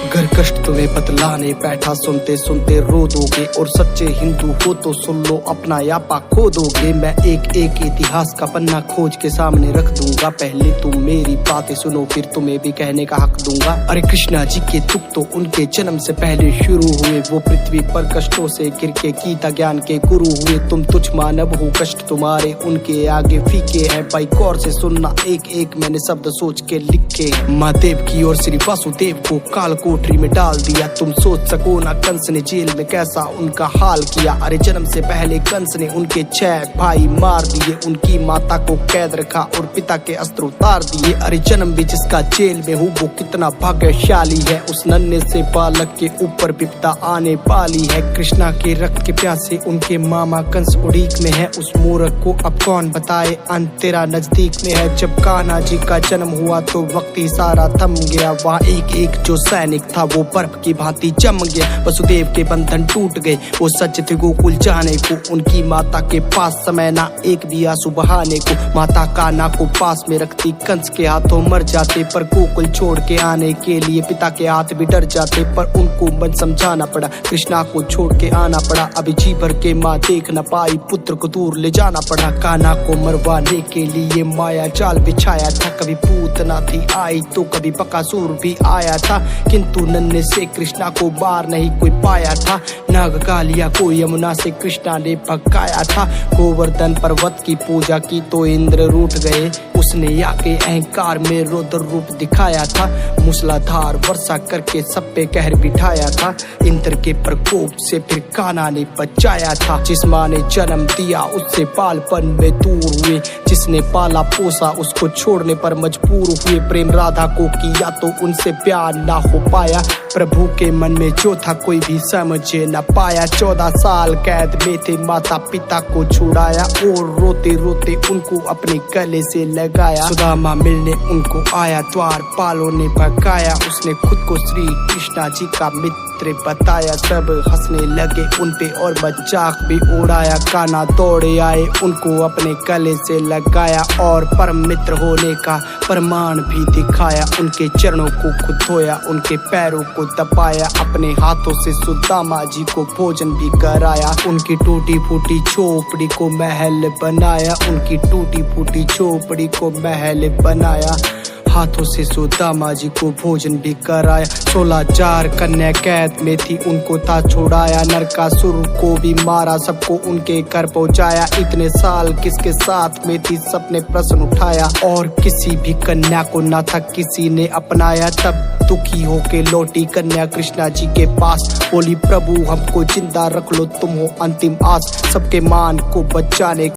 घर कष्ट तुम्हें बतलाने बैठा, सुनते सुनते रो दोगे। और सच्चे हिंदू हो तो सुन लो, अपना यापा खो दोगे। मैं एक एक इतिहास का पन्ना खोज के सामने रख दूंगा। पहले तुम मेरी बातें सुनो, फिर तुम्हें भी कहने का हक दूंगा। अरे कृष्णा जी के दुख तो उनके जन्म से पहले शुरू हुए। वो पृथ्वी पर कष्टों से गिर के गीता ज्ञान के गुरु हुए। तुम तुच्छ मानव हो, कष्ट तुम्हारे उनके आगे फीके हैं। भाई गौर से सुनना, एक एक मैंने शब्द सोच के लिखे। महादेव की ओर श्री वासुदेव को काल कोठरी में डाल दिया। तुम सोच सको ना कंस ने जेल में कैसा उनका हाल किया। अरे जन्म से पहले कंस ने उनके 6 भाई मार दिए। उनकी माता को कैद रखा और पिता के अस्त्र उतार दिए। अरे जन्म भी जिसका जेल में हो वो कितना भाग्यशाली है। उस नन्हे से बालक के ऊपर विपदा आने वाली है। कृष्णा के रक्त के प्यासे उनके मामा कंस उड़ीक में है। उस मूर्ख को अब कौन बताए, अंत तेरा नजदीक में है। जब कान्हा जी का जन्म हुआ तो वक्त ही सारा थम गया। वहाँ एक एक जो सैनिक था वो बर्फ की भांति जम गया। वसुदेव के बंधन टूट गए, वो सच थे गोकुल जाने को। उनकी माता के पास समय ना एक भी आंसू बहाने को। माता कान्हा को पास में रखती, कंस के हाथों मर जाते। पर गोकुल छोड़ के आने के लिए पिता के हाथ भी डर जाते। पर उनको मन समझाना पड़ा, कृष्णा को छोड़ के आना पड़ा। अभी जी भर के माँ देख न पाई, पुत्र को दूर ले जाना पड़ा। कान्हा को मरवाने के लिए माया जाल बिछाया था। कभी पूतना थी आई तो कभी बकासुर भी आया था। किंतु नन्हे से कृष्णा को बार नहीं कोई पाया था। नागकालिया को यमुना से कृष्णा ने भगाया था। गोवर्धन पर्वत की पूजा की तो इंद्र रूठ गए। उसने आके अहंकार में रौद्र रूप दिखाया था। मूसलाधार वर्षा करके सब पे कहर बिठाया था। इंद्र के प्रकोप से फिर कान्हा ने बचाया था। जिस माँ ने जन्म दिया उससे बालपन में दूर हुए। जिसने पाला पोसा उसको छोड़ने पर मजबूर हुए। प्रेम राधा को किया तो उनसे प्यार ना हो पाया। प्रभु के मन में जो था कोई भी समझे न पाया। 14 साल कैद में थे, माता पिता को छुड़ाया। और रोते रोते उनको अपने गले से लगाया। सुदामा मिलने उनको आया, द्वारपालों ने भगाया। उसने खुद को श्री कृष्णा जी का मित्र बताया। सब हंसने लगे उनपे और मजाक भी उड़ाया। कान्हा दौड़े आए, उनको अपने गले से लगाया। और परम मित्र होने का प्रमाण भी दिखाया। उनके चरणों को खुद धोया, उनके पैरों को दबाया। अपने हाथों से सुदामा जी को भोजन भी कराया। उनकी टूटी फूटी झोपड़ी को महल बनाया। उनकी टूटी फूटी झोपड़ी को महल बनाया। हाथों से सुदामा जी को भोजन भी कराया। 16,000 कन्या कैद में थी, उनको था छुड़ाया। नरकासुर को भी मारा, सबको उनके घर पहुंचाया। इतने साल किसके साथ में थी, सबने प्रश्न उठाया। और किसी भी कन्या को ना था किसी ने अपनाया। तब दुखी होके लौटी कन्या कृष्णा जी के पास। बोली प्रभु हमको जिंदा रख लो, तुम हो अंतिम आस सबके मान को बचाने।